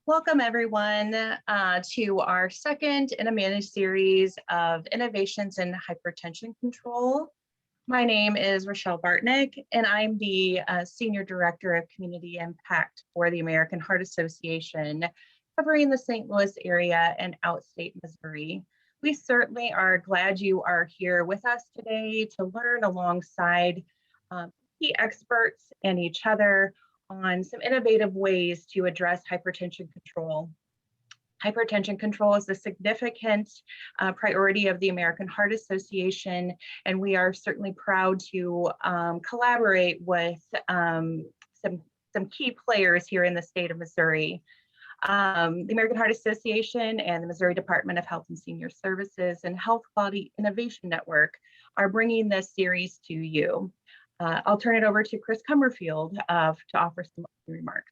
Welcome everyone to our second in a mini-series of innovations in hypertension control. My name is Rochelle Bartnick, and I'm the Senior Director of Community Impact for the American Heart Association, covering the St. Louis area and outstate Missouri. We certainly are glad you are here with us today to learn alongside key experts and each other on some innovative ways to address hypertension control. Hypertension control is a significant priority of the American Heart Association, and we are certainly proud to collaborate with some key players here in the state of Missouri. The American Heart Association and the Missouri Department of Health and Senior Services and Health Quality Innovation Network are bringing this series to you. I'll turn it over to Chris Comerfield to offer some remarks.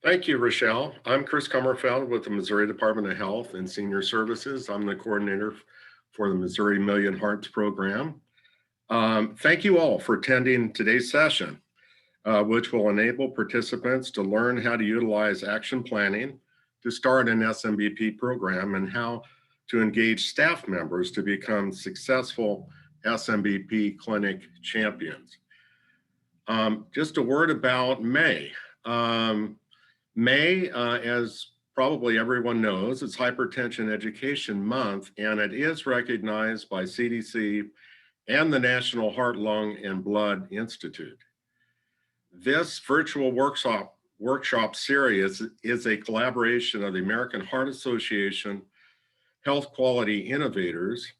Thank you, Rochelle. I'm Chris Comerfield with the Missouri Department of Health and Senior Services. I'm the coordinator for the Missouri Million Hearts program. Thank you all for attending today's session, which will enable participants to learn how to utilize action planning to start an SMBP program and how to engage staff members to become successful SMBP clinic champions. Just a word about May. May, as probably everyone knows, it's Hypertension Education Month, and it is recognized by CDC and the National Heart, Lung, and Blood Institute. This virtual workshop series is a collaboration of the American Heart Association, Health Quality Innovators,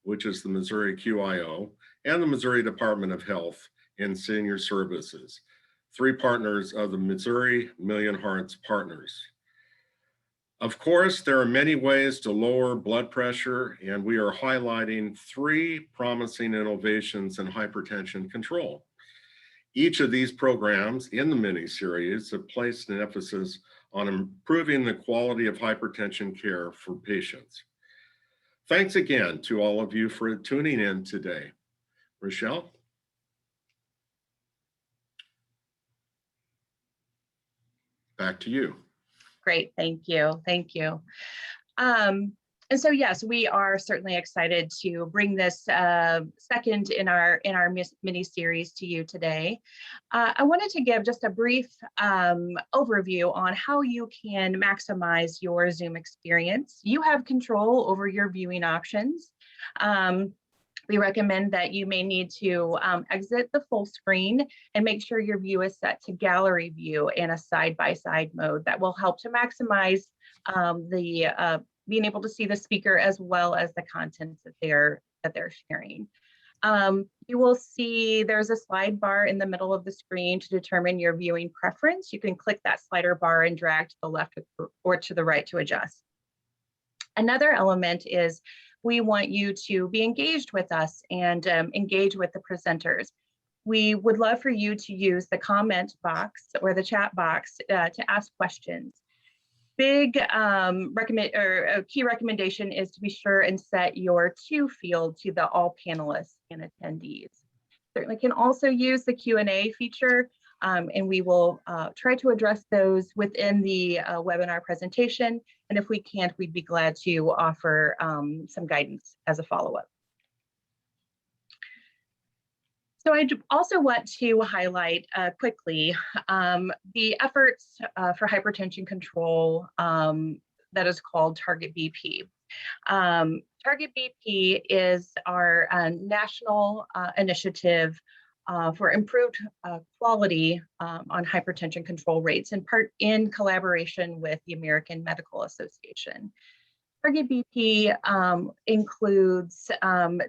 which is the Missouri QIO, and the Missouri Department of Health and Senior Services, three partners of the Missouri Million Hearts Partners. Of course, there are many ways to lower blood pressure, and we are highlighting three promising innovations in hypertension control. Each of these programs in the mini-series have placed an emphasis on improving the quality of hypertension care for patients. Thanks again to all of you for tuning in today. Rochelle? Back to you. Great, thank you, thank you. And so, yes, we are certainly excited to bring this second in our mini-series to you today. I wanted to give just a brief overview on how you can maximize your Zoom experience. You have control over your viewing options. We recommend that you may need to exit the full screen and make sure your view is set to gallery view and a side-by-side mode. That will help to maximize being able to see the speaker as well as the contents that they're sharing. You will see there's a slide bar in the middle of the screen to determine your viewing preference. You can click that slider bar and drag to the left or to the right to adjust. Another element is we want you to be engaged with us and engage with the presenters. We would love for you to use the comment box or the chat box to ask questions. Big key recommendation is to be sure and set your to field to the all panelists and attendees. Certainly can also use the Q&A feature, and we will try to address those within the webinar presentation. And if we can't, we'd be glad to offer some guidance as a follow-up. So I also want to highlight quickly the efforts for hypertension control that is called Target BP. Target BP is our national initiative for improved quality on hypertension control rates, in part in collaboration with the American Medical Association. Target BP includes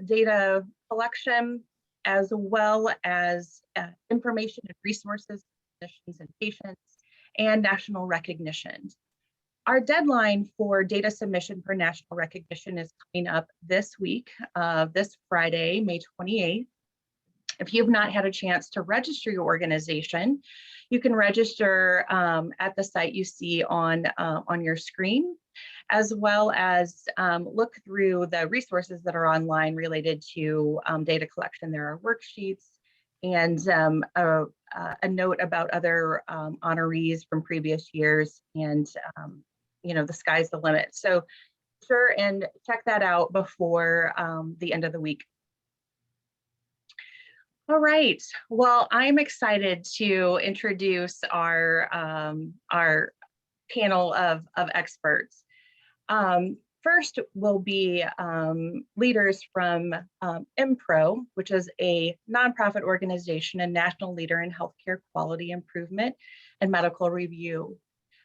data collection, as well as information and resources for clinicians and patients, and national recognition. Our deadline for data submission for national recognition is coming up this week, this Friday, May 28th. If you've not had a chance to register your organization, you can register at the site you see on your screen, as well as look through the resources that are online related to data collection. There are worksheets and a note about other honorees from previous years, and the sky's the limit. So sure, and check that out before the end of the week. All right, well, I'm excited to introduce our panel of experts. First will be leaders from MPRO, which is a nonprofit organization and national leader in healthcare quality improvement and medical review.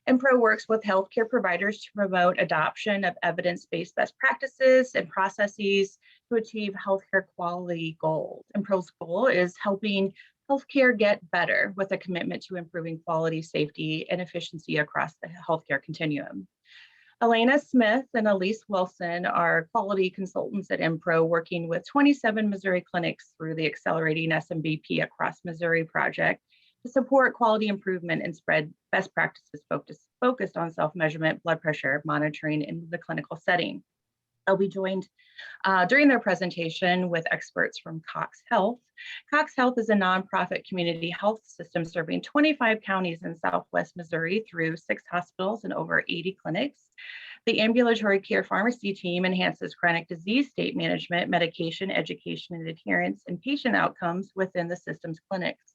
MPRO works with healthcare providers to promote adoption of evidence-based best practices and processes to achieve healthcare quality goals. MPRO's goal is helping healthcare get better with a commitment to improving quality, safety, and efficiency across the healthcare continuum. Elena Smith and Elise Wilson are quality consultants at MPRO, working with 27 Missouri clinics through the Accelerating SMBP Across Missouri project to support quality improvement and spread best practices focused on self-measurement, blood pressure monitoring in the clinical setting. They'll be joined during their presentation with experts from Cox Health. Cox Health is a nonprofit community health system serving 25 counties in Southwest Missouri through 6 hospitals and over 80 clinics. The ambulatory care pharmacy team enhances chronic disease state management, medication, education, and adherence, and patient outcomes within the system's clinics.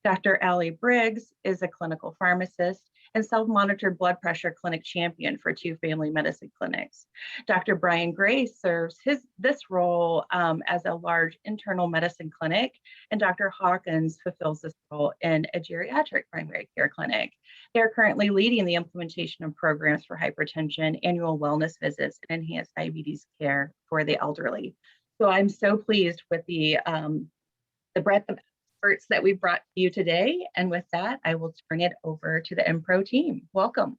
Dr. Allie Briggs is a clinical pharmacist and self-monitored blood pressure clinic champion for 2 family medicine clinics. Dr. Brian Gray serves this role as a large internal medicine clinic, and Dr. Hawkins fulfills this role in a geriatric primary care clinic. They're currently leading the implementation of programs for hypertension, annual wellness visits, and enhanced diabetes care for the elderly. So I'm so pleased with the breadth of experts that we've brought to you today. And with that, I will turn it over to the MPRO team. Welcome.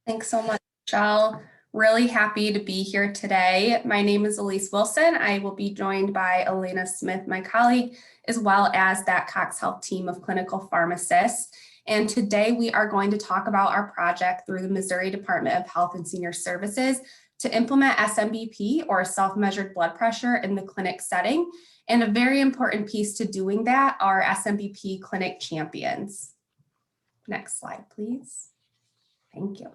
Thanks so much, Michelle. Really happy to be here today. My name is Elise Wilson. I will be joined by Elena Smith, my colleague, as well as that Cox Health team of clinical pharmacists. And today we are going to talk about our project through the Missouri Department of Health and Senior Services to implement SMBP, or self-measured blood pressure, in the clinic setting. And a very important piece to doing that are SMBP clinic champions. Next slide, please. Thank you.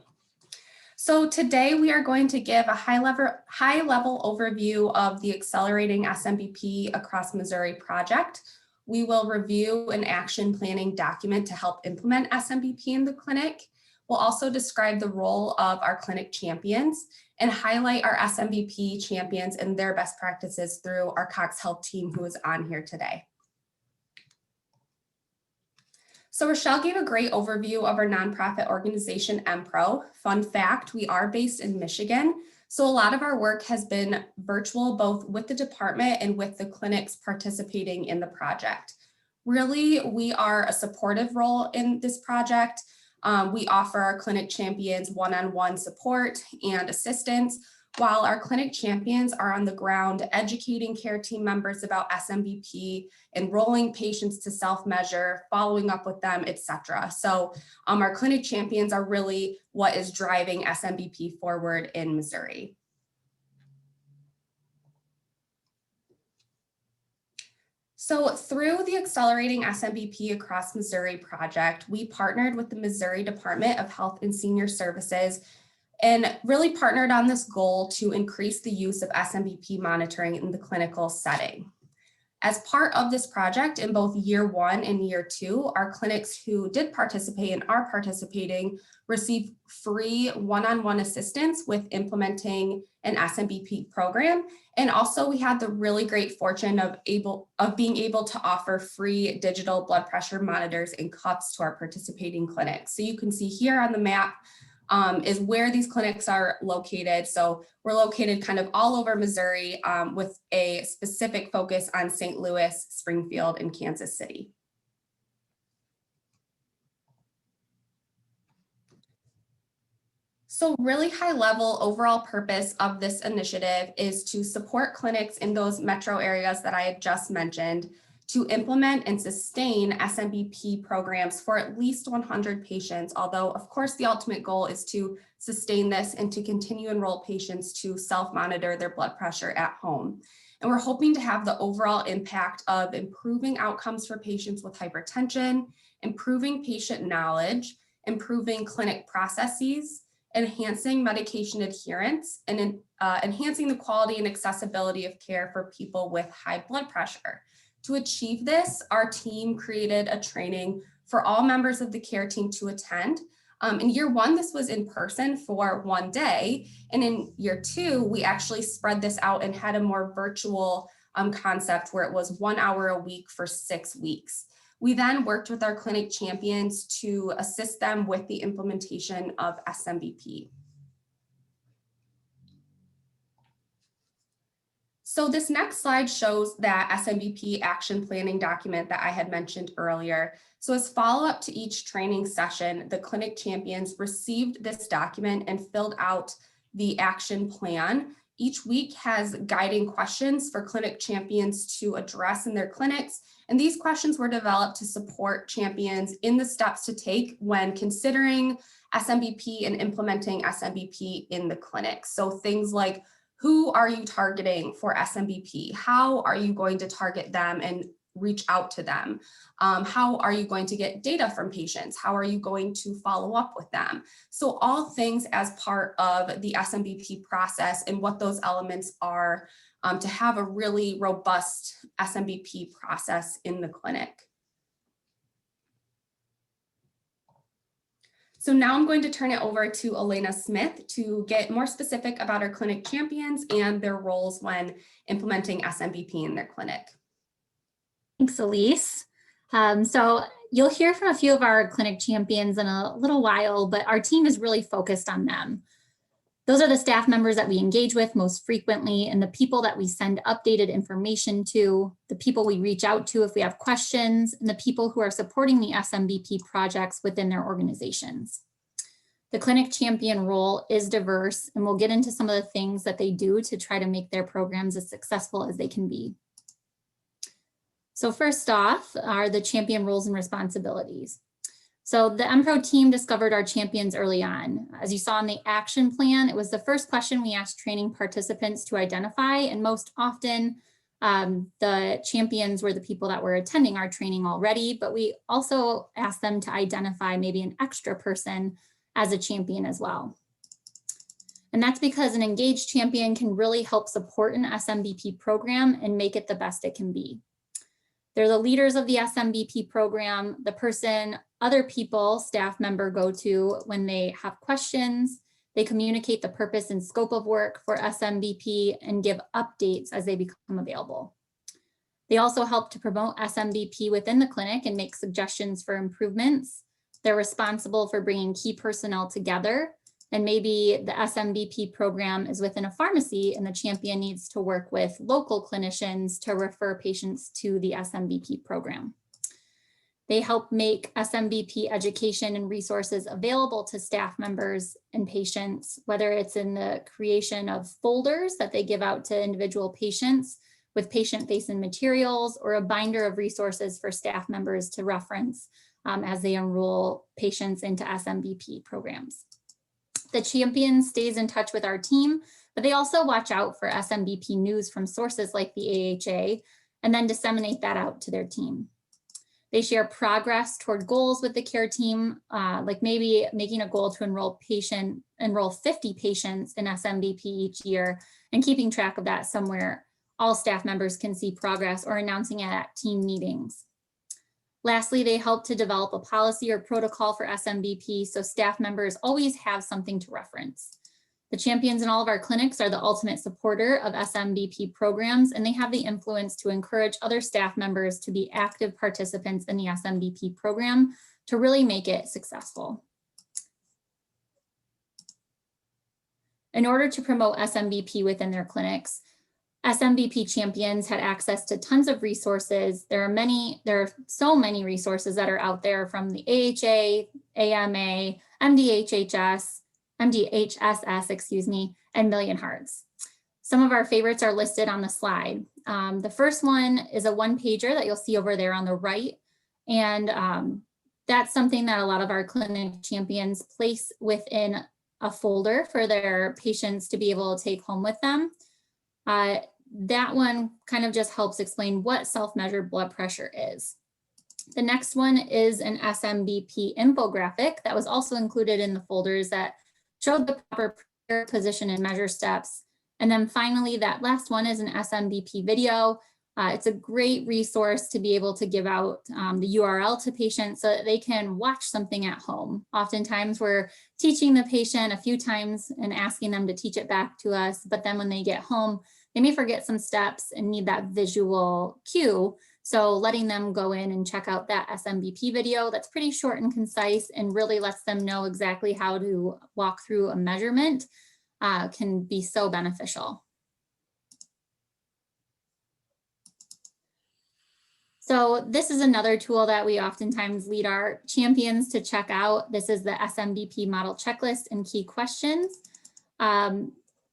So today we are going to give a high-level overview of the Accelerating SMBP Across Missouri project. We will review an action planning document to help implement SMBP in the clinic. We'll also describe the role of our clinic champions and highlight our SMBP champions and their best practices through our Cox Health team who is on here today. So Rochelle gave a great overview of our nonprofit organization, MPRO. Fun fact, we are based in Michigan. So a lot of our work has been virtual, both with the department and with the clinics participating in the project. Really, we are a supportive role in this project. We offer our clinic champions one-on-one support and assistance, while our clinic champions are on the ground educating care team members about SMBP, enrolling patients to self-measure, following up with them, etc. So our clinic champions are really what is driving SMBP forward in Missouri. So through the Accelerating SMBP Across Missouri project, we partnered with the Missouri Department of Health and Senior Services and really partnered on this goal to increase the use of SMBP monitoring in the clinical setting. As part of this project, in both year 1 and year 2, our clinics who did participate and are participating receive free one-on-one assistance with implementing an SMBP program. And also we had the really great fortune of being able to offer free digital blood pressure monitors and cuffs to our participating clinics. So you can see here on the map is where these clinics are located. So we're located kind of all over Missouri with a specific focus on St. Louis, Springfield, and Kansas City. So really high level overall purpose of this initiative is to support clinics in those metro areas that I had just mentioned, to implement and sustain SMBP programs for at least 100 patients, although of course the ultimate goal is to sustain this and to continue to enroll patients to self-monitor their blood pressure at home. And we're hoping to have the overall impact of improving outcomes for patients with hypertension, improving patient knowledge, improving clinic processes, enhancing medication adherence, and enhancing the quality and accessibility of care for people with high blood pressure. To achieve this, our team created a training for all members of the care team to attend. In year 1, this was in person for 1 day. And in year 2, we actually spread this out and had a more virtual concept where it was 1 hour a week for 6 weeks. We then worked with our clinic champions to assist them with the implementation of SMBP. So this next slide shows that SMBP action planning document that I had mentioned earlier. So as follow-up to each training session, the clinic champions received this document and filled out the action plan. Each week has guiding questions for clinic champions to address in their clinics. And these questions were developed to support champions in the steps to take when considering SMBP and implementing SMBP in the clinic. So things like, who are you targeting for SMBP? How are you going to target them and reach out to them? How are you going to get data from patients? How are you going to follow up with them? So all things as part of the SMBP process and what those elements are to have a really robust SMBP process in the clinic. So now I'm going to turn it over to Elena Smith to get more specific about our clinic champions and their roles when implementing SMBP in their clinic. Thanks, Elise. So you'll hear from a few of our clinic champions in a little while, but our team is really focused on them. Those are the staff members that we engage with most frequently and the people that we send updated information to, the people we reach out to if we have questions, and the people who are supporting the SMBP projects within their organizations. The clinic champion role is diverse, and we'll get into some of the things that they do to try to make their programs as successful as they can be. So first off are the champion roles and responsibilities. So the MPRO team discovered our champions early on. As you saw in the action plan, it was the first question we asked training participants to identify, and most often the champions were the people that were attending our training already, but we also asked them to identify maybe an extra person as a champion as well. And that's because an engaged champion can really help support an SMBP program and make it the best it can be. They're the leaders of the SMBP program, the person other people, staff member, go to when they have questions. They communicate the purpose and scope of work for SMBP and give updates as they become available. They also help to promote SMBP within the clinic and make suggestions for improvements. They're responsible for bringing key personnel together. And maybe the SMBP program is within a pharmacy and the champion needs to work with local clinicians to refer patients to the SMBP program. They help make SMBP education and resources available to staff members and patients, whether it's in the creation of folders that they give out to individual patients with patient-facing materials, or a binder of resources for staff members to reference as they enroll patients into SMBP programs. The champion stays in touch with our team, but they also watch out for SMBP news from sources like the AHA and then disseminate that out to their team. They share progress toward goals with the care team, like maybe making a goal to enroll 50 patients in SMBP each year and keeping track of that somewhere all staff members can see progress, or announcing it at team meetings. Lastly, they help to develop a policy or protocol for SMBP so staff members always have something to reference. The champions in all of our clinics are the ultimate supporter of SMBP programs, and they have the influence to encourage other staff members to be active participants in the SMBP program to really make it successful. In order to promote SMBP within their clinics, SMBP champions had access to tons of resources. There are so many resources that are out there, from the AHA, AMA, MDHSS, and Million Hearts. Some of our favorites are listed on the slide. The first one is a one-pager that you'll see over there on the right. And that's something that a lot of our clinic champions place within a folder for their patients to be able to take home with them. That one kind of just helps explain what self-measured blood pressure is. The next one is an SMBP infographic that was also included in the folders that showed the proper position and measure steps. And then finally, that last one is an SMBP video. It's a great resource to be able to give out the URL to patients so that they can watch something at home. Oftentimes we're teaching the patient a few times and asking them to teach it back to us, but then when they get home, they may forget some steps and need that visual cue. So letting them go in and check out that SMBP video that's pretty short and concise and really lets them know exactly how to walk through a measurement can be so beneficial. So this is another tool that we oftentimes lead our champions to check out. This is the SMBP model checklist and key questions.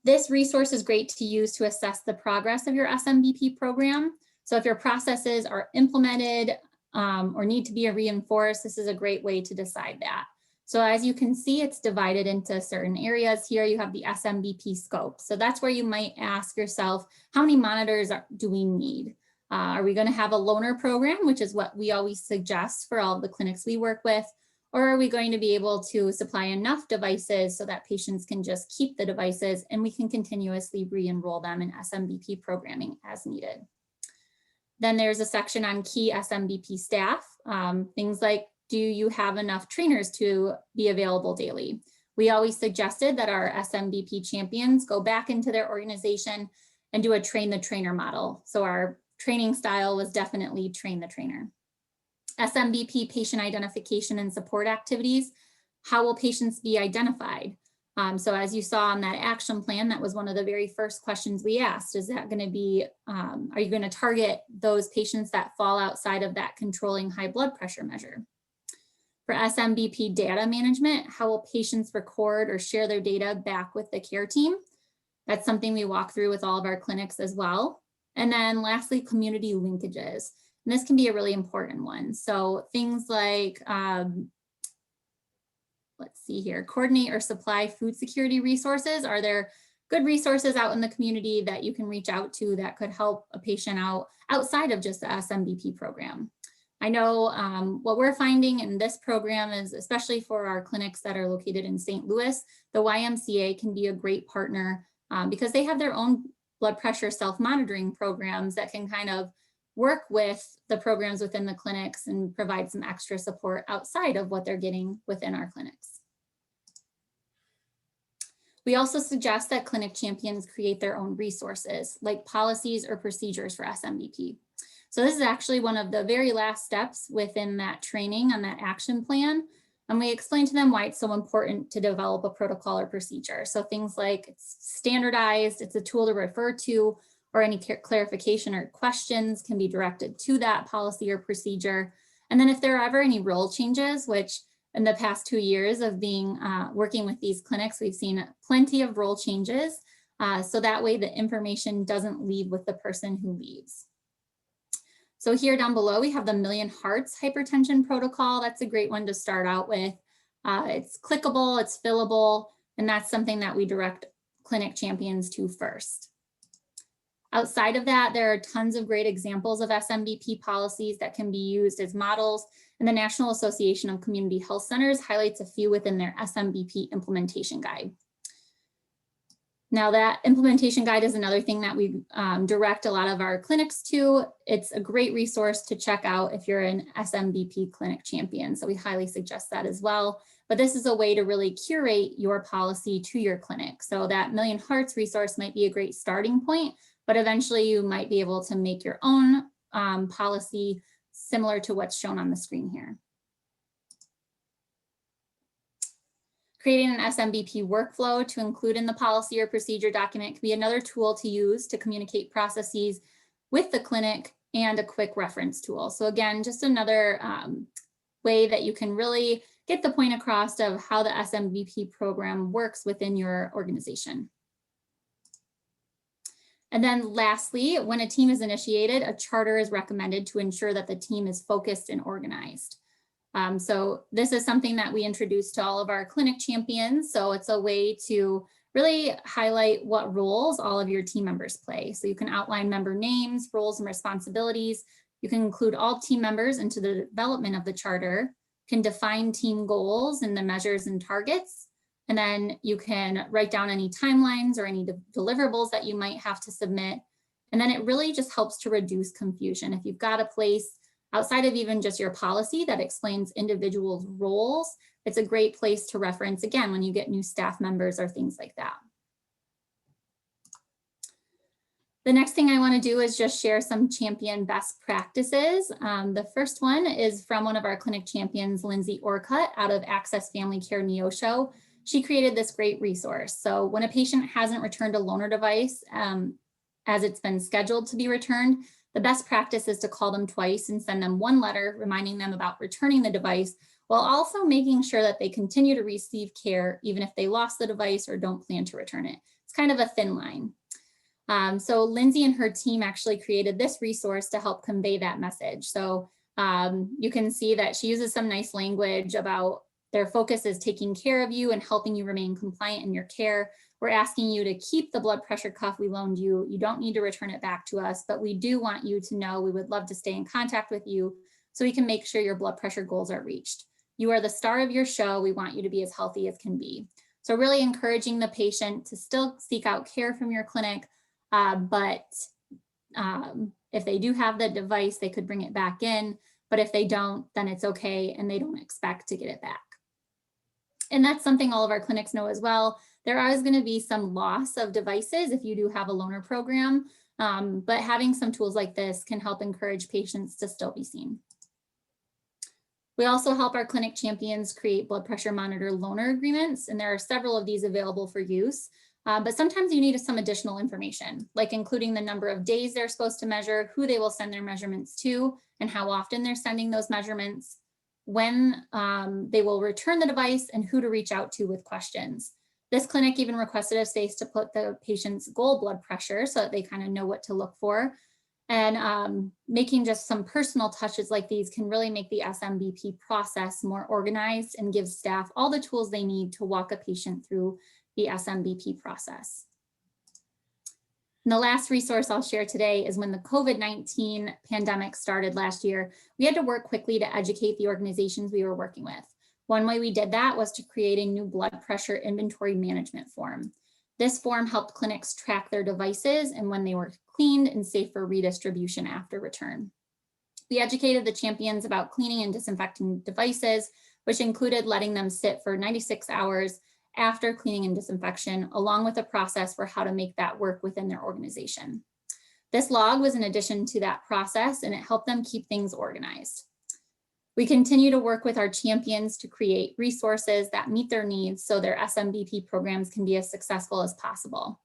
This resource is great to use to assess the progress of your SMBP program. So if your processes are implemented or need to be reinforced, this is a great way to decide that. So as you can see, it's divided into certain areas. Here you have the SMBP scope. So that's where you might ask yourself, how many monitors do we need? Are we going to have a loaner program, which is what we always suggest for all of the clinics we work with? Or are we going to be able to supply enough devices so that patients can just keep the devices and we can continuously re-enroll them in SMBP programming as needed? Then there's a section on key SMBP staff, things like, do you have enough trainers to be available daily? We always suggested that our SMBP champions go back into their organization and do a train the trainer model. So our training style was definitely train the trainer. SMBP patient identification and support activities. How will patients be identified? So as you saw on that action plan, that was one of the very first questions we asked. Is that going to be, are you going to target those patients that fall outside of that controlling high blood pressure measure? For SMBP data management, how will patients record or share their data back with the care team? That's something we walk through with all of our clinics as well. And then lastly, community linkages. And this can be a really important one. So things like let's see here, coordinate or supply food security resources. Are there good resources out in the community that you can reach out to that could help a patient out outside of just the SMBP program? I know what we're finding in this program is, especially for our clinics that are located in St. Louis, the YMCA can be a great partner because they have their own blood pressure self-monitoring programs that can kind of work with the programs within the clinics and provide some extra support outside of what they're getting within our clinics. We also suggest that clinic champions create their own resources, like policies or procedures for SMBP. So this is actually one of the very last steps within that training on that action plan. And we explain to them why it's so important to develop a protocol or procedure. So things like it's standardized, it's a tool to refer to, or any clarification or questions can be directed to that policy or procedure. And then if there are ever any rule changes, which in the past 2 years of being working with these clinics, we've seen plenty of rule changes. So that way the information doesn't leave with the person who leaves. So here down below, we have the Million Hearts hypertension protocol. That's a great one to start out with. It's clickable, it's fillable, and that's something that we direct clinic champions to first. Outside of that, there are tons of great examples of SMBP policies that can be used as models, and the National Association of Community Health Centers highlights a few within their SMBP implementation guide. Now that implementation guide is another thing that we direct a lot of our clinics to. It's a great resource to check out if you're an SMBP clinic champion. So we highly suggest that as well. But this is a way to really curate your policy to your clinic. So that Million Hearts resource might be a great starting point, but eventually you might be able to make your own policy similar to what's shown on the screen here. Creating an SMBP workflow to include in the policy or procedure document can be another tool to use to communicate processes with the clinic and a quick reference tool. So again, just another way that you can really get the point across of how the SMBP program works within your organization. And then lastly, when a team is initiated, a charter is recommended to ensure that the team is focused and organized. So this is something that we introduced to all of our clinic champions. So it's a way to really highlight what roles all of your team members play. So you can outline member names, roles, and responsibilities. You can include all team members into the development of the charter, can define team goals and the measures and targets. And then you can write down any timelines or any deliverables that you might have to submit. And then it really just helps to reduce confusion. If you've got a place outside of even just your policy that explains individuals' roles, it's a great place to reference, again, when you get new staff members or things like that. The next thing I want to do is just share some champion best practices. The first one is from one of our clinic champions, Lindsay Orcutt, out of Access Family Care Neosho. She created this great resource. So when a patient hasn't returned a loaner device as it's been scheduled to be returned, the best practice is to call them twice and send them one letter reminding them about returning the device, while also making sure that they continue to receive care even if they lost the device or don't plan to return it. It's kind of a thin line. So Lindsay and her team actually created this resource to help convey that message. So you can see that she uses some nice language about their focus is taking care of you and helping you remain compliant in your care. We're asking you to keep the blood pressure cuff we loaned you. You don't need to return it back to us, but we do want you to know we would love to stay in contact with you so we can make sure your blood pressure goals are reached. You are the star of your show. We want you to be as healthy as can be. So really encouraging the patient to still seek out care from your clinic, but if they do have the device, they could bring it back in. But if they don't, then it's okay and they don't expect to get it back. And that's something all of our clinics know as well. There is going to be some loss of devices if you do have a loaner program, but having some tools like this can help encourage patients to still be seen. We also help our clinic champions create blood pressure monitor loaner agreements, and there are several of these available for use. But sometimes you need some additional information, like including the number of days they're supposed to measure, who they will send their measurements to, and how often they're sending those measurements, when they will return the device, and who to reach out to with questions. This clinic even requested a space to put the patient's goal blood pressure so that they kind of know what to look for. And making just some personal touches like these can really make the SMBP process more organized and give staff all the tools they need to walk a patient through the SMBP process. And the last resource I'll share today is when the COVID-19 pandemic started last year, we had to work quickly to educate the organizations we were working with. One way we did that was to create a new blood pressure inventory management form. This form helped clinics track their devices and when they were cleaned and safe for redistribution after return. We educated the champions about cleaning and disinfecting devices, which included letting them sit for 96 hours after cleaning and disinfection, along with a process for how to make that work within their organization. This log was in addition to that process, and it helped them keep things organized. We continue to work with our champions to create resources that meet their needs so their SMBP programs can be as successful as possible.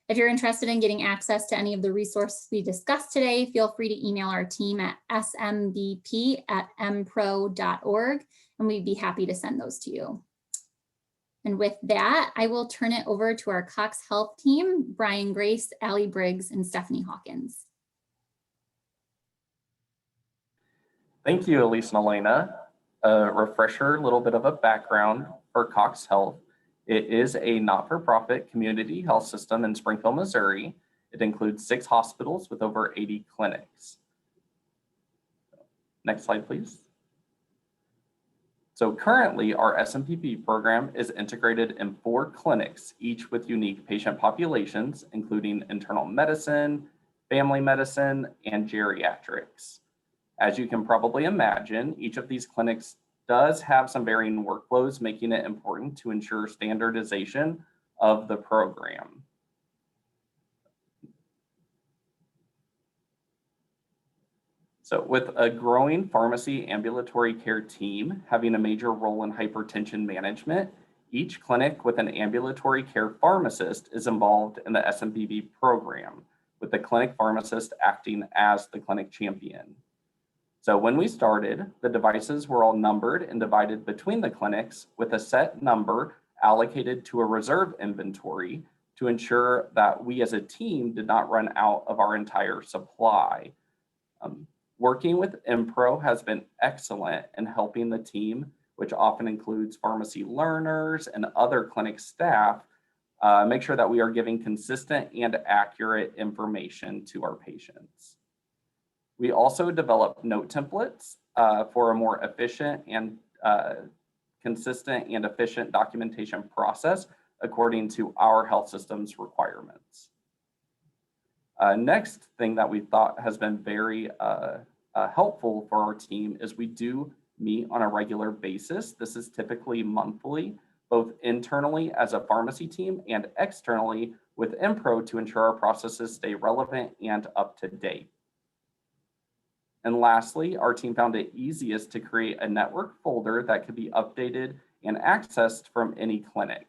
If you're interested in getting access to any of the resources we discussed today, feel free to email our team at smbp@mpro.org, and we'd be happy to send those to you. And with that, I will turn it over to our Cox Health team, Brian Grace, Allie Briggs, and Stephanie Hawkins. Thank you, Elise and Elena. A refresher, a little bit of a background for Cox Health. It is a not-for-profit community health system in Springfield, Missouri. It includes 6 hospitals with over 80 clinics. Next slide, please. So currently, our SMBP program is integrated in 4 clinics, each with unique patient populations, including internal medicine, family medicine, and geriatrics. As you can probably imagine, each of these clinics does have some varying workflows, making it important to ensure standardization of the program. So with a growing pharmacy ambulatory care team having a major role in hypertension management, each clinic with an ambulatory care pharmacist is involved in the SMBP program, with the clinic pharmacist acting as the clinic champion. So when we started, the devices were all numbered and divided between the clinics with a set number allocated to a reserve inventory to ensure that we as a team did not run out of our entire supply. Working with MPRO has been excellent in helping the team, which often includes pharmacy learners and other clinic staff, make sure that we are giving consistent and accurate information to our patients. We also developed note templates for a more efficient and consistent and efficient documentation process according to our health system's requirements. Next thing that we thought has been very helpful for our team is we do meet on a regular basis. This is typically monthly, both internally as a pharmacy team and externally with MPRO to ensure our processes stay relevant and up to date. And lastly, our team found it easiest to create a network folder that could be updated and accessed from any clinic.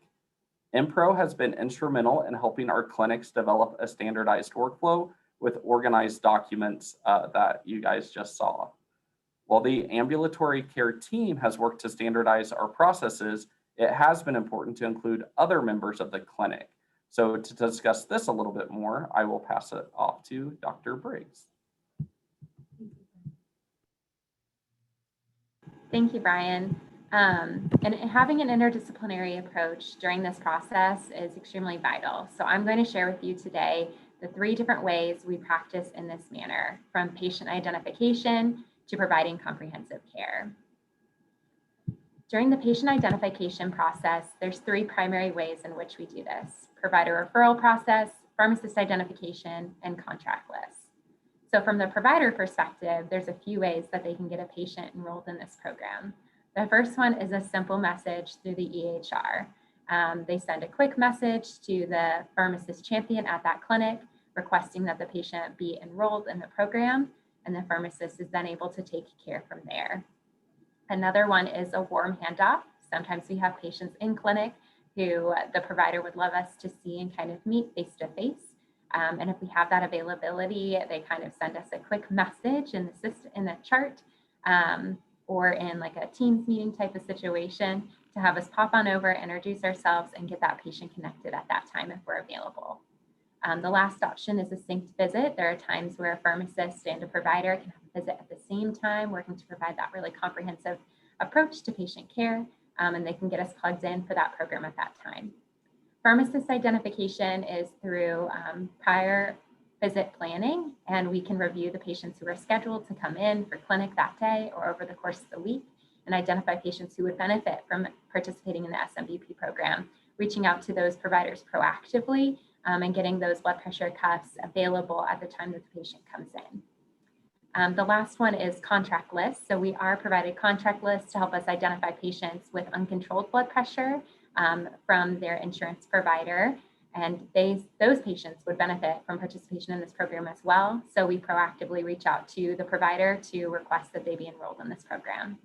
MPRO has been instrumental in helping our clinics develop a standardized workflow with organized documents that you guys just saw. While the ambulatory care team has worked to standardize our processes, it has been important to include other members of the clinic. So to discuss this a little bit more, I will pass it off to Dr. Briggs. Thank you, Brian. And having an interdisciplinary approach during this process is extremely vital. So I'm going to share with you today the 3 different ways we practice in this manner, from patient identification to providing comprehensive care. During the patient identification process, there's 3 primary ways in which we do this: provider referral process, pharmacist identification, and contract lists. So from the provider perspective, there's a few ways that they can get a patient enrolled in this program. The first one is a simple message through the EHR. They send a quick message to the pharmacist champion at that clinic requesting that the patient be enrolled in the program, and the pharmacist is then able to take care from there. Another one is a warm handoff. Sometimes we have patients in clinic who the provider would love us to see and kind of meet face to face. And if we have that availability, they kind of send us a quick message in the chart or in like a Teams meeting type of situation to have us pop on over, introduce ourselves, and get that patient connected at that time if we're available. The last option is a synced visit. There are times where a pharmacist and a provider can have a visit at the same time, working to provide that really comprehensive approach to patient care, and they can get us plugged in for that program at that time. Pharmacist identification is through prior visit planning, and we can review the patients who are scheduled to come in for clinic that day or over the course of the week and identify patients who would benefit from participating in the SMBP program, reaching out to those providers proactively and getting those blood pressure cuffs available at the time that the patient comes in. The last one is contract lists. So we are provided contract lists to help us identify patients with uncontrolled blood pressure from their insurance provider. And those patients would benefit from participation in this program as well. So we proactively reach out to the provider to request that they be enrolled in this program.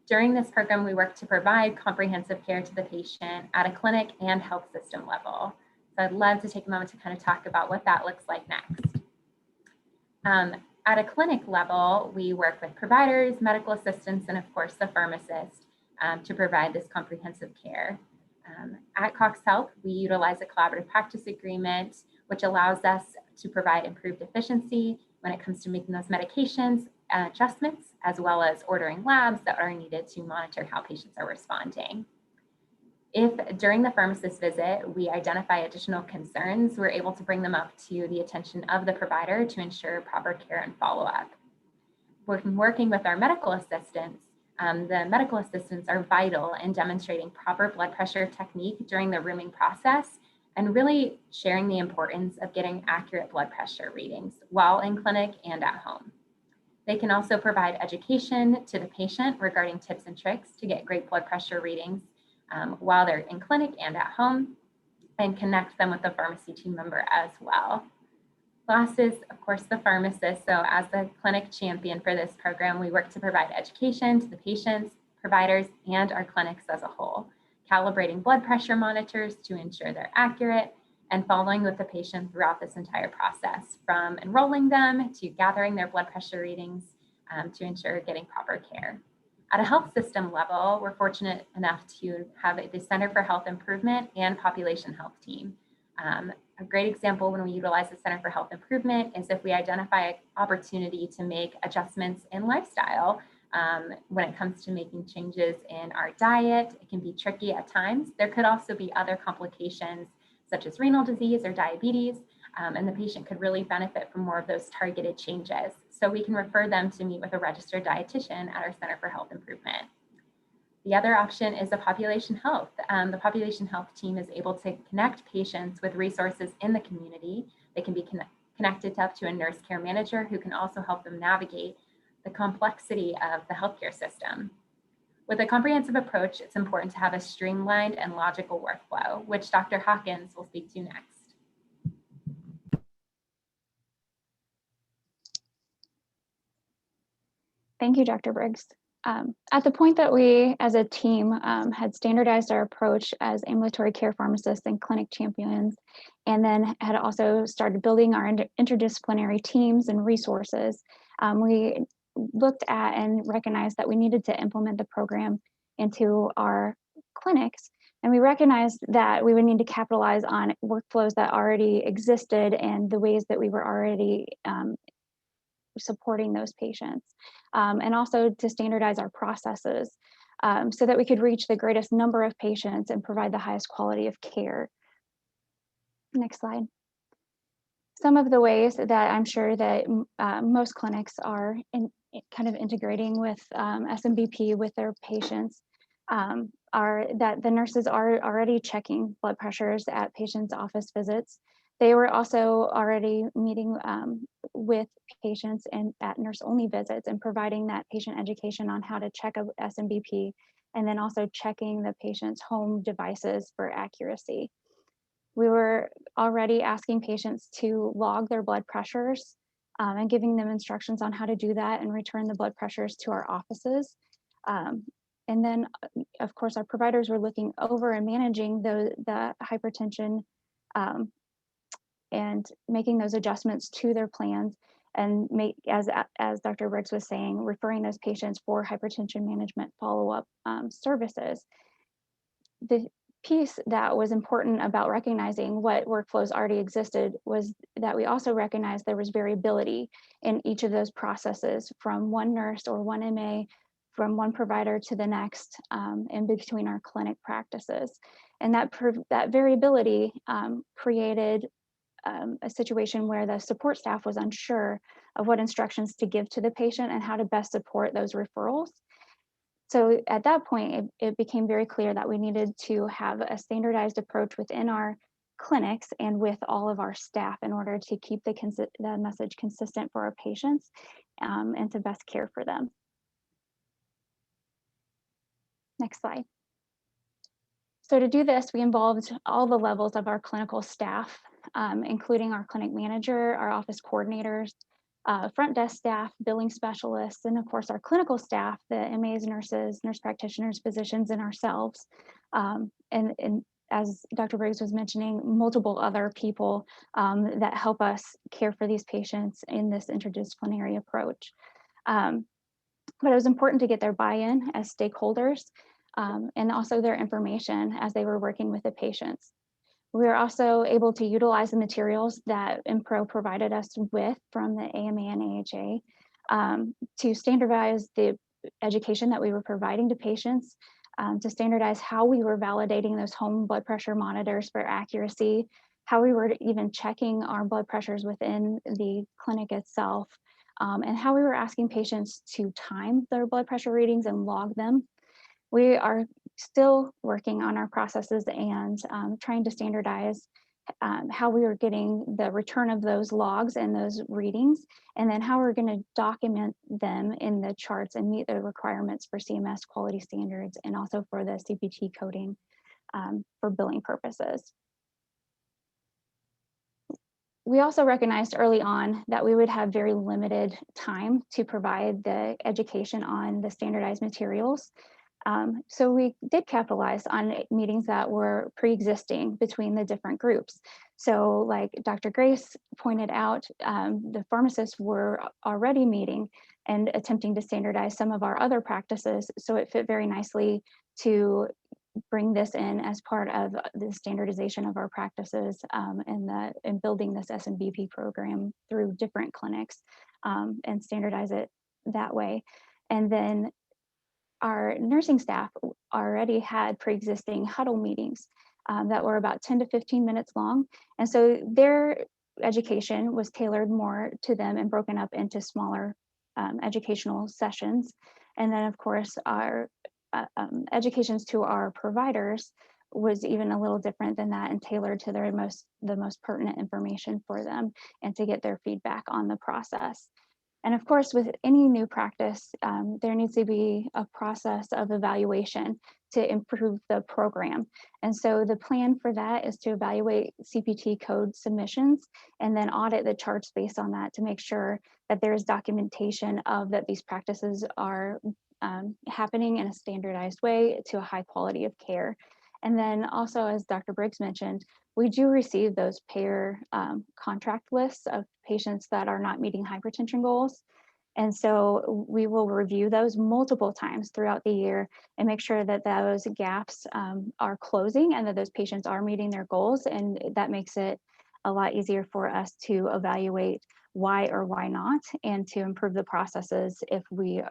During this program, we work to provide comprehensive care to the patient at a clinic and health system level. So I'd love to take a moment to kind of talk about what that looks like next. At a clinic level, we work with providers, medical assistants, and of course the pharmacist to provide this comprehensive care. At Cox Health, we utilize a collaborative practice agreement, which allows us to provide improved efficiency when it comes to making those medications adjustments, as well as ordering labs that are needed to monitor how patients are responding. If during the pharmacist visit, we identify additional concerns, we're able to bring them up to the attention of the provider to ensure proper care and follow-up. Working with our medical assistants, the medical assistants are vital in demonstrating proper blood pressure technique during the rooming process and really sharing the importance of getting accurate blood pressure readings while in clinic and at home. They can also provide education to the patient regarding tips and tricks to get great blood pressure readings while they're in clinic and at home, and connect them with the pharmacy team member as well. Last is, of course, the pharmacist. So as the clinic champion for this program, we work to provide education to the patients, providers, and our clinics as a whole, calibrating blood pressure monitors to ensure they're accurate, and following with the patient throughout this entire process, from enrolling them to gathering their blood pressure readings to ensure getting proper care. At a health system level, we're fortunate enough to have the Center for Health Improvement and Population Health team. A great example when we utilize the Center for Health Improvement is if we identify an opportunity to make adjustments in lifestyle. When it comes to making changes in our diet, it can be tricky at times. There could also be other complications such as renal disease or diabetes, and the patient could really benefit from more of those targeted changes. So we can refer them to meet with a registered dietitian at our Center for Health Improvement. The other option is the population health. The population health team is able to connect patients with resources in the community. They can be connected up to a nurse care manager who can also help them navigate the complexity of the healthcare system. With a comprehensive approach, it's important to have a streamlined and logical workflow, which Dr. Hawkins will speak to next. Thank you, Dr. Briggs. At the point that we, as a team, had standardized our approach as ambulatory care pharmacists and clinic champions, and then had also started building our interdisciplinary teams and resources, we looked at and recognized that we needed to implement the program into our clinics. And we recognized that we would need to capitalize on workflows that already existed and the ways that we were already supporting those patients, and also to standardize our processes so that we could reach the greatest number of patients and provide the highest quality of care. Next slide. Some of the ways that I'm sure that most clinics are kind of integrating with SMBP with their patients are that the nurses are already checking blood pressures at patients' office visits. They were also already meeting with patients and at nurse-only visits and providing that patient education on how to check a SMBP, and then also checking the patient's home devices for accuracy. We were already asking patients to log their blood pressures and giving them instructions on how to do that and return the blood pressures to our offices. And then, of course, our providers were looking over and managing the hypertension and making those adjustments to their plans, and as Dr. Briggs was saying, referring those patients for hypertension management follow-up services. The piece that was important about recognizing what workflows already existed was that we also recognized there was variability in each of those processes from one nurse or one MA, from one provider to the next, in between our clinic practices. And that variability created a situation where the support staff was unsure of what instructions to give to the patient and how to best support those referrals. So at that point, it became very clear that we needed to have a standardized approach within our clinics and with all of our staff in order to keep the message consistent for our patients and to best care for them. Next slide. So to do this, we involved all the levels of our clinical staff, including our clinic manager, our office coordinators, front desk staff, billing specialists, and of course our clinical staff, the MAs, nurses, nurse practitioners, physicians, and ourselves. And as Dr. Briggs was mentioning, multiple other people that help us care for these patients in this interdisciplinary approach. But it was important to get their buy-in as stakeholders and also their information as they were working with the patients. We were also able to utilize the materials that MPRO provided us with from the AMA and AHA to standardize the education that we were providing to patients, to standardize how we were validating those home blood pressure monitors for accuracy, how we were even checking our blood pressures within the clinic itself, and how we were asking patients to time their blood pressure readings and log them. We are still working on our processes and trying to standardize how we are getting the return of those logs and those readings, and then how we're going to document them in the charts and meet the requirements for CMS quality standards and also for the CPT coding for billing purposes. We also recognized early on that we would have very limited time to provide the education on the standardized materials. So we did capitalize on meetings that were pre-existing between the different groups. So like Dr. Grace pointed out, the pharmacists were already meeting and attempting to standardize some of our other practices. So it fit very nicely to bring this in as part of the standardization of our practices and building this SMBP program through different clinics and standardize it that way. And then our nursing staff already had pre-existing huddle meetings that were about 10 to 15 minutes long. And so their education was tailored more to them and broken up into smaller educational sessions. And then of course, our educations to our providers was even a little different than that and tailored to the most pertinent information for them and to get their feedback on the process. And of course, with any new practice, there needs to be a process of evaluation to improve the program. And so the plan for that is to evaluate CPT code submissions and then audit the charts based on that to make sure that there is documentation of that these practices are happening in a standardized way to a high quality of care. And then also, as Dr. Briggs mentioned, we do receive those payer contract lists of patients that are not meeting hypertension goals. And so we will review those multiple times throughout the year and make sure that those gaps are closing and that those patients are meeting their goals. And that makes it a lot easier for us to evaluate why or why not, and to improve the processes if we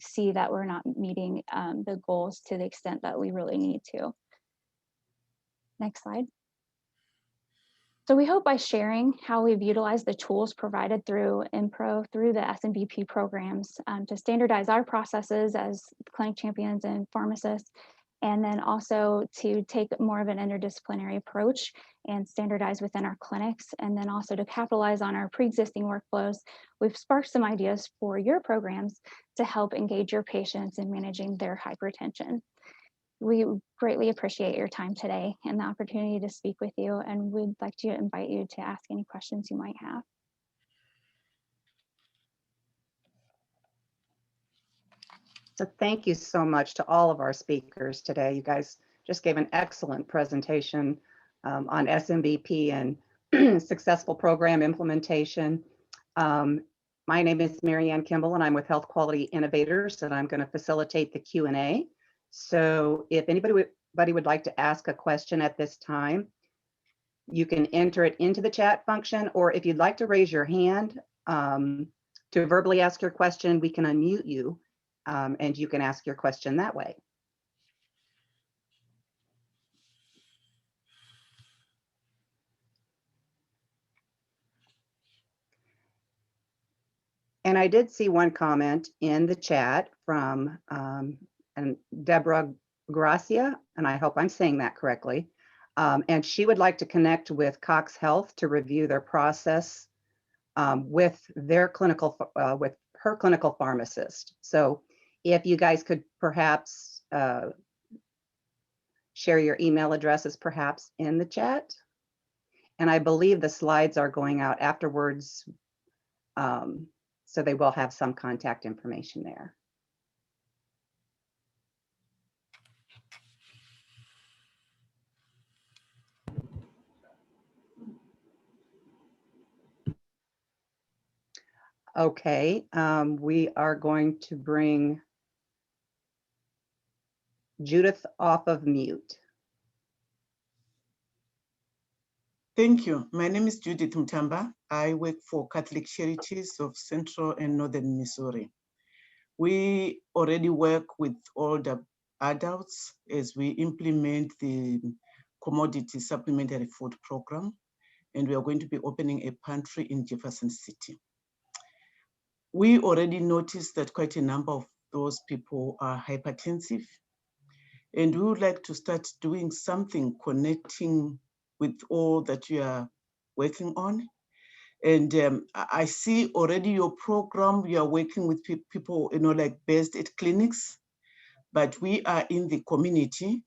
see that we're not meeting the goals to the extent that we really need to. Next slide. So we hope by sharing how we've utilized the tools provided through MPRO, through the SMBP programs to standardize our processes as clinic champions and pharmacists, and then also to take more of an interdisciplinary approach and standardize within our clinics, and then also to capitalize on our pre-existing workflows. We've sparked some ideas for your programs to help engage your patients in managing their hypertension. We greatly appreciate your time today and the opportunity to speak with you, and we'd like to invite you to ask any questions you might have. So thank you so much to all of our speakers today. You guys just gave an excellent presentation on SMBP and successful program implementation. My name is Mary Ann Kimball, and I'm with Health Quality Innovators, and I'm going to facilitate the Q&A. So if anybody anybody would like to ask a question at this time, you can enter it into the chat function, or if you'd like to raise your hand to verbally ask your question, we can unmute you and you can ask your question that way. And I did see one comment in the chat from and Deborah Gracia, and I hope I'm saying that correctly. And she would like to connect with Cox Health to review their process with their clinical, with her clinical pharmacist. So if you guys could perhaps share your email addresses perhaps in the chat. And I believe the slides are going out afterwards. So they will have some contact information there. Okay, we are going to bring Judith off of mute. Thank you. My name is Judith Mtamba. I work for Catholic Charities of Central and Northern Missouri. We already work with older adults as we implement the commodity supplementary food program, and we are going to be opening a pantry in Jefferson City. We already noticed that quite a number of those people are hypertensive, and we would like to start doing something connecting with all that you are working on. And I see already your program, you are working with people, like based at clinics, but we are in the community.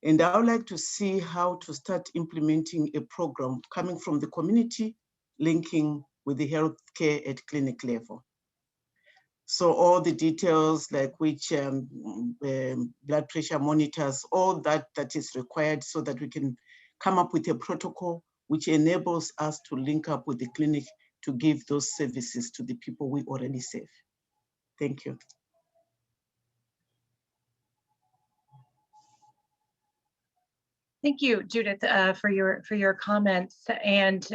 And I would like to see how to start implementing a program coming from the community, linking with the healthcare at clinic level. So all the details like which blood pressure monitors, all that is required so that we can come up with a protocol which enables us to link up with the clinic to give those services to the people we already serve. Thank you. Thank you, Judith, for your comments. And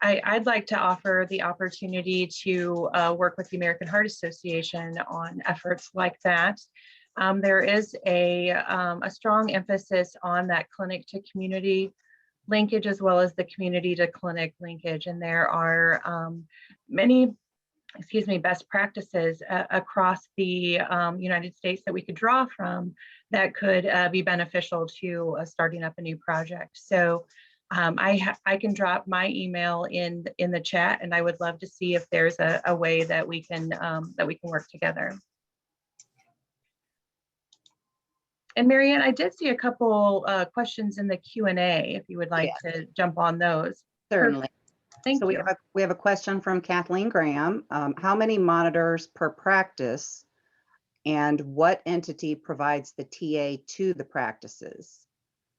I'd like to offer the opportunity to work with the American Heart Association on efforts like that. There is a strong emphasis on that clinic to community linkage as well as the community to clinic linkage. And there are many best practices across the United States that we could draw from that could be beneficial to starting up a new project. So I can drop my email in the chat, and I would love to see if there's a way that we can work together. And Marianne, I did see a couple questions in the Q&A if you would like to jump on those. Certainly. Thank you. We have a question from Kathleen Graham. How many monitors per practice, and what entity provides the TA to the practices?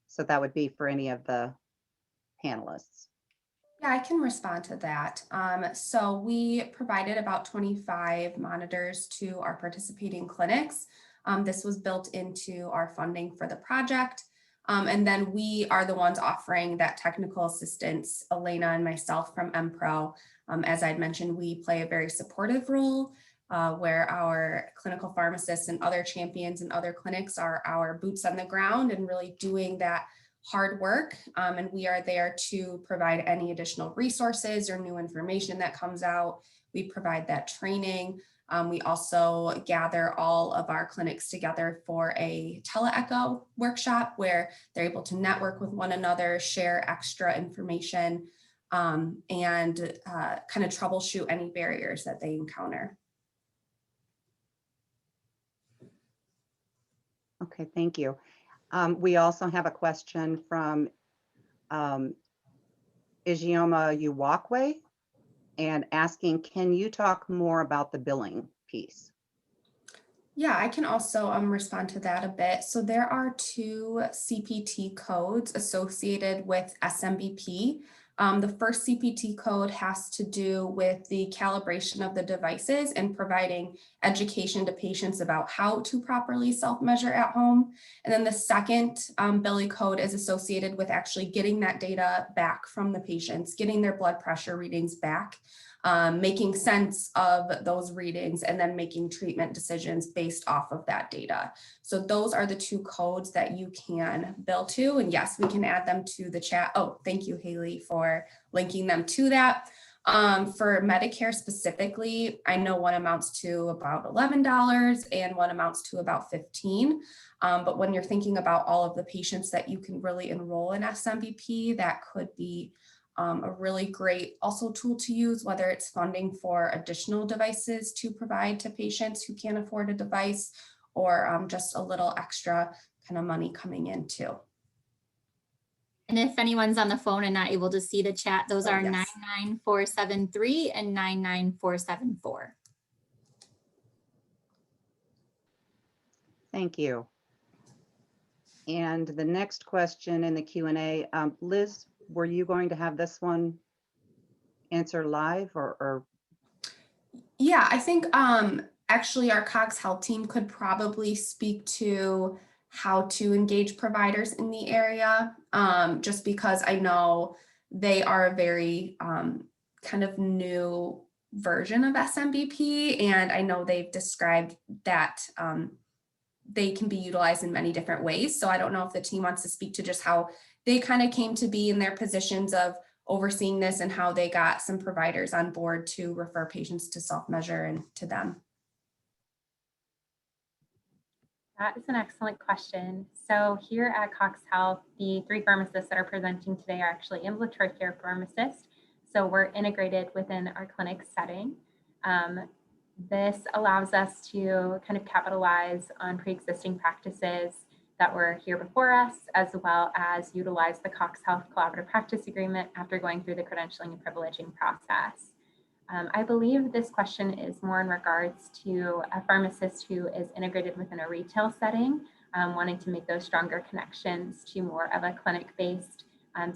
So that would be for any of the panelists. Yeah, I can respond to that. So we provided about 25 monitors to our participating clinics. This was built into our funding for the project. And then we are the ones offering that technical assistance, Elena and myself from MPRO. As I'd mentioned, we play a very supportive role where our clinical pharmacists and other champions and other clinics are our boots on the ground and really doing that hard work. And we are there to provide any additional resources or new information that comes out. We provide that training. We also gather all of our clinics together for a teleecho workshop where they're able to network with one another, share extra information, and kind of troubleshoot any barriers that they encounter. Okay, thank you. We also have a question from Ijeoma Uwakwe, and asking, can you talk more about the billing piece? Yeah, I can also respond to that a bit. So there are 2 CPT codes associated with SMBP. The first CPT code has to do with the calibration of the devices and providing education to patients about how to properly self-measure at home. And then the second billing code is associated with actually getting that data back from the patients, getting their blood pressure readings back, making sense of those readings, and then making treatment decisions based off of that data. So those are the two codes that you can bill to. And yes, we can add them to the chat. Oh, thank you, Haley, for linking them to that. For Medicare specifically, I know one amounts to about $11 and one amounts to about $15. But when you're thinking about all of the patients that you can really enroll in SMBP, that could be a really great also tool to use, whether it's funding for additional devices to provide to patients who can't afford a device, or just a little extra kind of money coming in too. And if anyone's on the phone and not able to see the chat, those are yes. 99473 and 99474. Thank you. And the next question in the Q&A, Liz, were you going to have this one answer live or? Yeah, I think actually our Cox Health team could probably speak to how to engage providers in the area, just because I know they are a very kind of new version of SMBP, and I know they've described that they can be utilized in many different ways. So I don't know if the team wants to speak to just how they kind of came to be in their positions of overseeing this and how they got some providers on board to refer patients to self-measure and to them. That is an excellent question. So here at Cox Health, the three pharmacists that are presenting today are actually ambulatory care pharmacists. So we're integrated within our clinic setting. This allows us to kind of capitalize on pre-existing practices that were here before us, as well as utilize the Cox Health Collaborative Practice Agreement after going through the credentialing and privileging process. I believe this question is more in regards to a pharmacist who is integrated within a retail setting, wanting to make those stronger connections to more of a clinic-based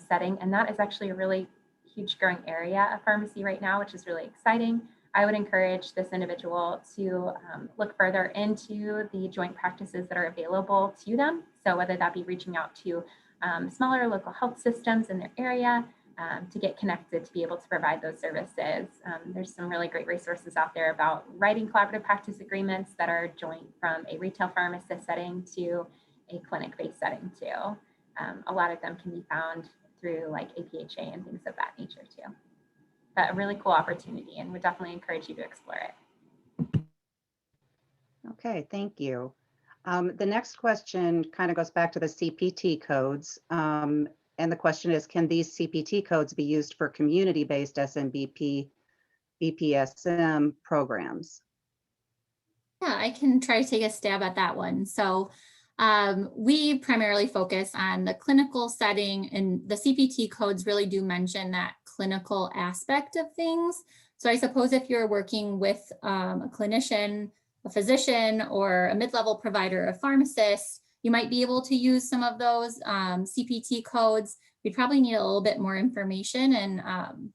setting. And that is actually a really huge growing area of pharmacy right now, which is really exciting. I would encourage this individual to look further into the joint practices that are available to them. So whether that be reaching out to smaller local health systems in their area to get connected to be able to provide those services. There's some really great resources out there about writing collaborative practice agreements that are joint from a retail pharmacist setting to a clinic-based setting too. A lot of them can be found through like APHA and things of that nature too. But a really cool opportunity, and would definitely encourage you to explore it. Okay, thank you. The next question kind of goes back to the CPT codes. And the question is, can these CPT codes be used for community-based SMBP BPSM programs? Yeah, I can try to take a stab at that one. So we primarily focus on the clinical setting, and the CPT codes really do mention that clinical aspect of things. So I suppose if you're working with a clinician, a physician, or a mid-level provider, a pharmacist, you might be able to use some of those CPT codes. We'd probably need a little bit more information and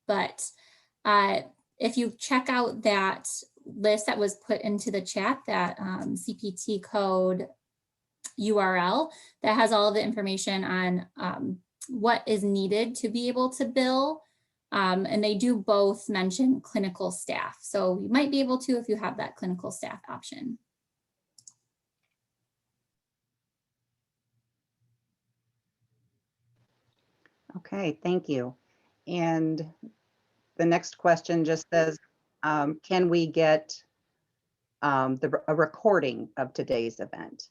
but if you check out that list that was put into the chat, that CPT code URL, that has all of the information on what is needed to be able to bill. And they do both mention clinical staff. So you might be able to if you have that clinical staff option. Okay, thank you. And the next question just says, can we get a recording of today's event?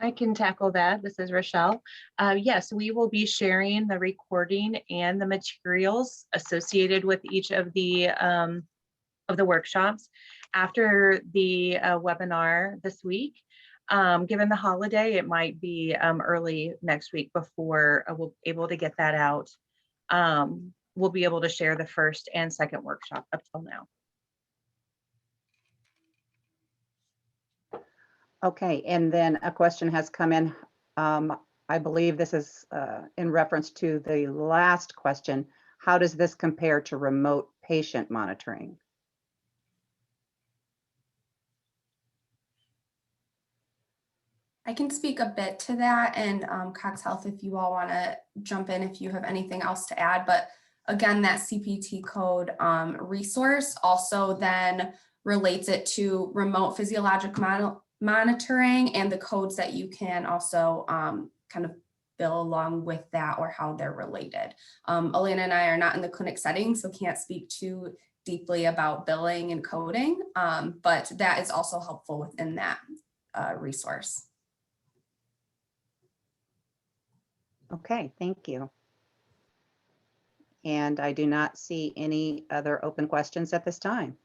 I can tackle that. This is Rochelle. Yes, we will be sharing the recording and the materials associated with each of the workshops after the webinar this week. Given the holiday, it might be early next week before we'll be able to get that out. We'll be able to share the first and second workshop up till now. Okay, and then a question has come in. I believe this is in reference to the last question. How does this compare to remote patient monitoring? I can speak a bit to that, and Cox Health, if you all want to jump in if you have anything else to add. But again, that CPT code resource also then relates it to remote physiologic monitoring and the codes that you can also kind of bill along with that, or how they're related. Elena and I are not in the clinic setting, so can't speak too deeply about billing and coding, but that is also helpful within that resource. Okay, thank you. And I do not see any other open questions at this time.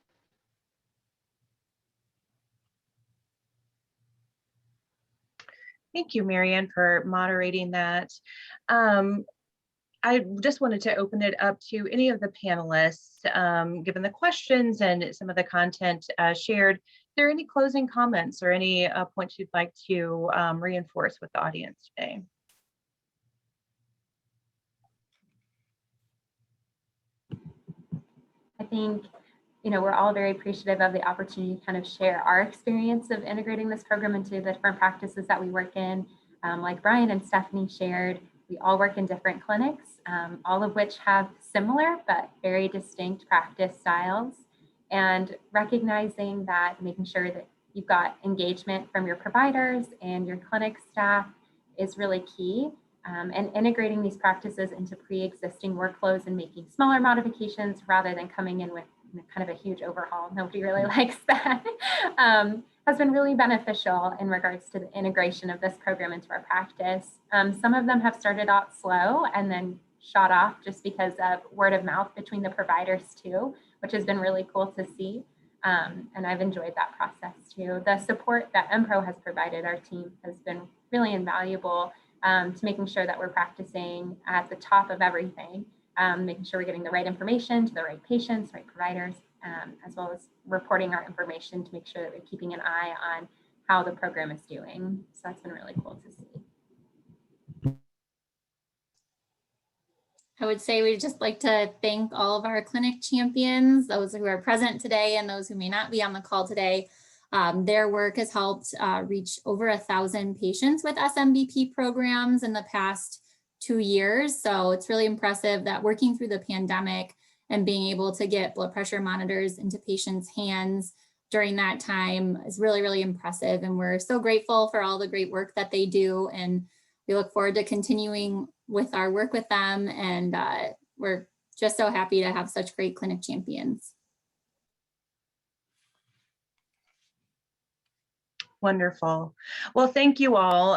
Thank you, Marianne, for moderating that. I just wanted to open it up to any of the panelists, given the questions and some of the content shared. Are there any closing comments or any points you'd like to reinforce with the audience today? I think, we're all very appreciative of the opportunity to kind of share our experience of integrating this program into the different practices that we work in. Like Brian and Stephanie shared, we all work in different clinics, all of which have similar but very distinct practice styles. And recognizing that, making sure that you've got engagement from your providers and your clinic staff is really key. And integrating these practices into pre-existing workflows and making smaller modifications rather than coming in with kind of a huge overhaul. Nobody really likes that. Has been really beneficial in regards to the integration of this program into our practice. Some of them have started out slow and then shot off just because of word of mouth between the providers too, which has been really cool to see. And I've enjoyed that process too. The support that MPRO has provided our team has been really invaluable to making sure that we're practicing at the top of everything, making sure we're getting the right information to the right patients, right providers, as well as reporting our information to make sure that we're keeping an eye on how the program is doing. So that's been really cool to see. I would say we'd just like to thank all of our clinic champions, those who are present today and those who may not be on the call today. Their work has helped reach over 1,000 patients with SMBP programs in the past 2 years. So it's really impressive that working through the pandemic and being able to get blood pressure monitors into patients' hands during that time is really, really impressive. And we're so grateful for all the great work that they do. And we look forward to continuing with our work with them. And we're just so happy to have such great clinic champions. Wonderful. Well, thank you all.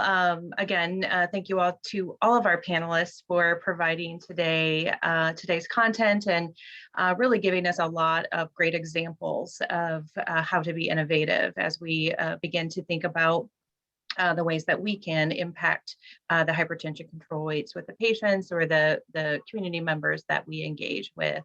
Again, thank you all to all of our panelists for providing today's content and really giving us a lot of great examples of how to be innovative as we begin to think about the ways that we can impact the hypertension control rates with the patients or the community members that we engage with.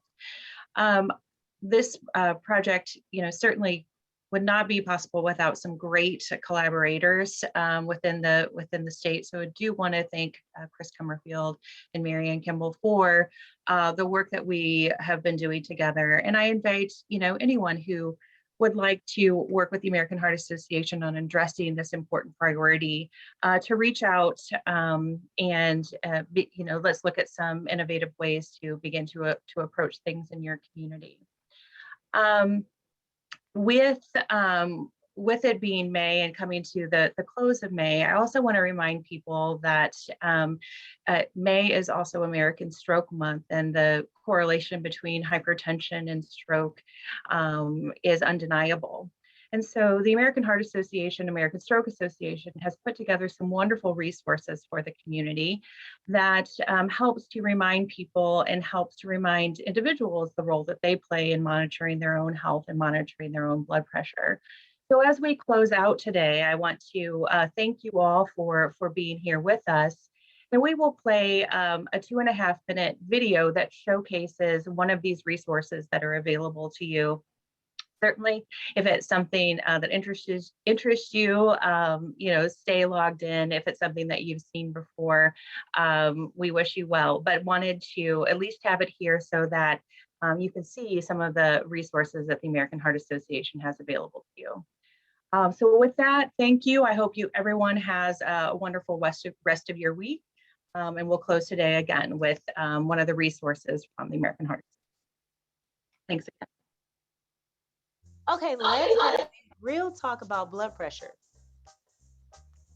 This project, certainly would not be possible without some great collaborators within the state. So I do want to thank Chris Cummerfield and Marianne Kimball for the work that we have been doing together. And I invite anyone who would like to work with the American Heart Association on addressing this important priority to reach out and let's look at some innovative ways to begin to approach things in your community. With it being May and coming to the close of May, I also want to remind people that May is also American Stroke Month, and the correlation between hypertension and stroke is undeniable. And so the American Heart Association, American Stroke Association has put together some wonderful resources for the community that helps to remind people and helps to remind individuals the role that they play in monitoring their own health and monitoring their own blood pressure. So as we close out today, I want to thank you all for being here with us. And we will play a 2.5-minute video that showcases one of these resources that are available to you certainly, if it's something that interests you, stay logged in. If it's something that you've seen before, we wish you well, but wanted to at least have it here so that you can see some of the resources that the American Heart Association has available to you. So with that, thank you. I hope everyone has a wonderful rest of your week. And we'll close today again with one of the resources from the American Heart Association. Thanks again. Okay, let's have a real talk about blood pressure.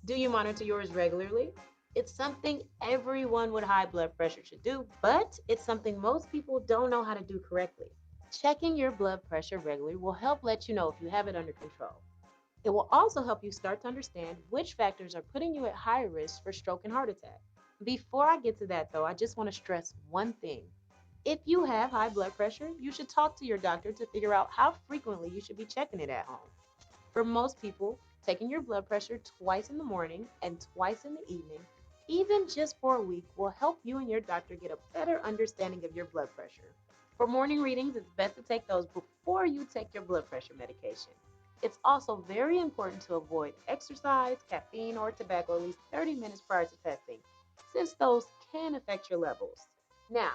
Do you monitor yours regularly? It's something everyone with high blood pressure should do, but it's something most people don't know how to do correctly. Checking your blood pressure regularly will help let you know if you have it under control. It will also help you start to understand which factors are putting you at high risk for stroke and heart attack. Before I get to that though, I just want to stress one thing. If you have high blood pressure, you should talk to your doctor to figure out how frequently you should be checking it at home. For most people, taking your blood pressure twice in the morning and twice in the evening, even just for a week, will help you and your doctor get a better understanding of your blood pressure. For morning readings, it's best to take those before you take your blood pressure medication. It's also very important to avoid exercise, caffeine, or tobacco at least 30 minutes prior to testing, since those can affect your levels. Now,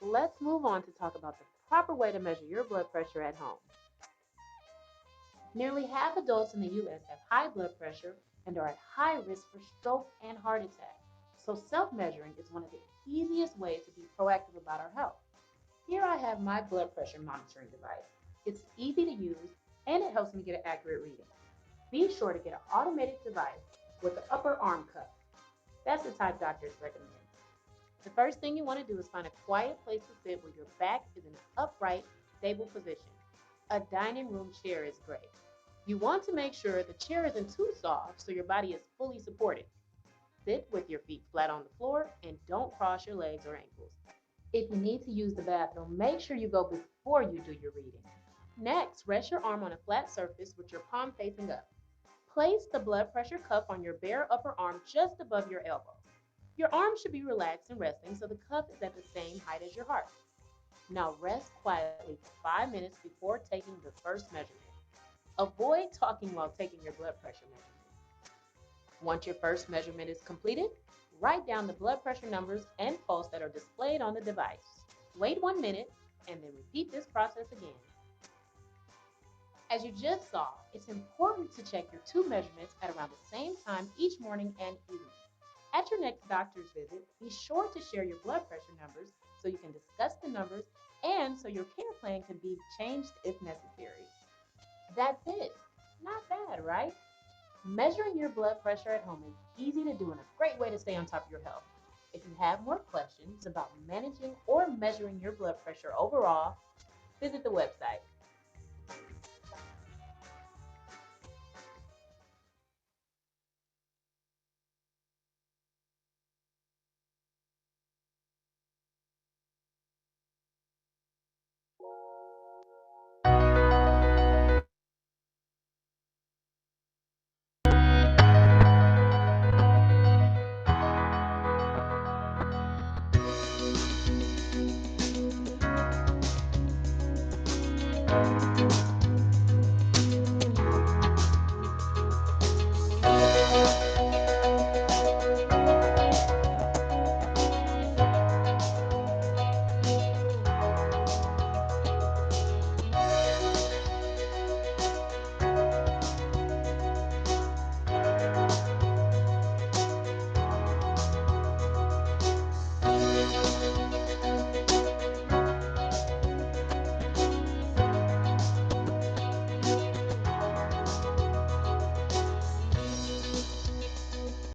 let's move on to talk about the proper way to measure your blood pressure at home. Nearly half adults in the U.S. have high blood pressure and are at high risk for stroke and heart attack. So self-measuring is one of the easiest ways to be proactive about our health. Here I have my blood pressure monitoring device. It's easy to use and it helps me get an accurate reading. Be sure to get an automated device with the upper arm cuff. That's the type doctors recommend. The first thing you want to do is find a quiet place to sit where your back is in an upright, stable position. A dining room chair is great. You want to make sure the chair isn't too soft so your body is fully supported. Sit with your feet flat on the floor and don't cross your legs or ankles. If you need to use the bathroom, make sure you go before you do your reading. Next, rest your arm on a flat surface with your palm facing up. Place the blood pressure cuff on your bare upper arm just above your elbow. Your arm should be relaxed and resting so the cuff is at the same height as your heart. Now rest quietly for 5 minutes before taking the first measurement. Avoid talking while taking your blood pressure measurement. Once your first measurement is completed, write down the blood pressure numbers and pulse that are displayed on the device. Wait 1 minute and then repeat this process again. As you just saw, it's important to check your two measurements at around the same time each morning and evening. At your next doctor's visit, be sure to share your blood pressure numbers so you can discuss the numbers and so your care plan can be changed if necessary. That's it. Not bad, right? Measuring your blood pressure at home is easy to do and a great way to stay on top of your health. If you have more questions about managing or measuring your blood pressure overall, visit the website